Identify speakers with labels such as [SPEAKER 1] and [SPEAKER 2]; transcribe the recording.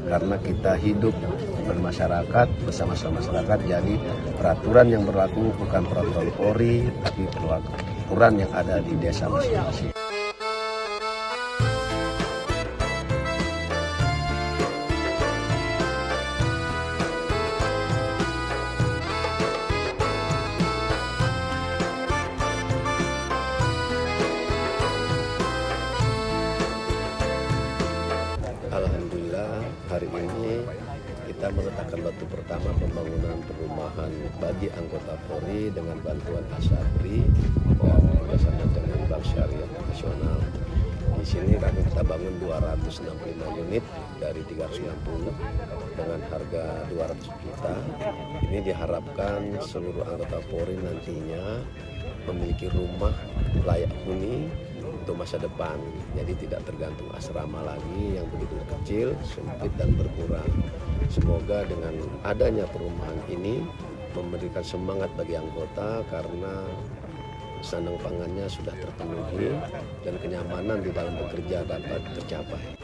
[SPEAKER 1] karena kita hidup bermasyarakat bersama-sama masyarakat. Jadi peraturan yang berlaku bukan peraturan Polri, tapi peraturan yang ada di desa masing-masing. Alhamdulillah hari ini kita meletakkan batu pertama pembangunan perumahan bagi anggota Polri dengan bantuan Asabri dan bersama dengan Bank Syariah Nasional. Di sini kita bangun 265 unit dari 360 dengan harga 200 juta. Ini diharapkan seluruh anggota Polri nantinya memiliki rumah layak huni untuk masa depan, jadi tidak tergantung asrama lagi yang begitu kecil, sempit dan berkurang. Semoga dengan adanya perumahan ini memberikan semangat bagi anggota karena sandang pangannya sudah terpenuhi dan kenyamanan di dalam bekerja dapat tercapai.